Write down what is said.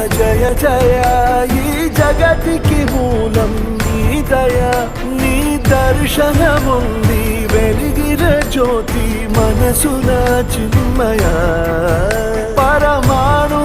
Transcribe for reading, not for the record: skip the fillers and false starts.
జయ జయ ఈ జగతికి మూలం నీ దయ నీ దర్శనముంది వెలిగిన జ్యోతి మనసున చిన్మయ పరమాణు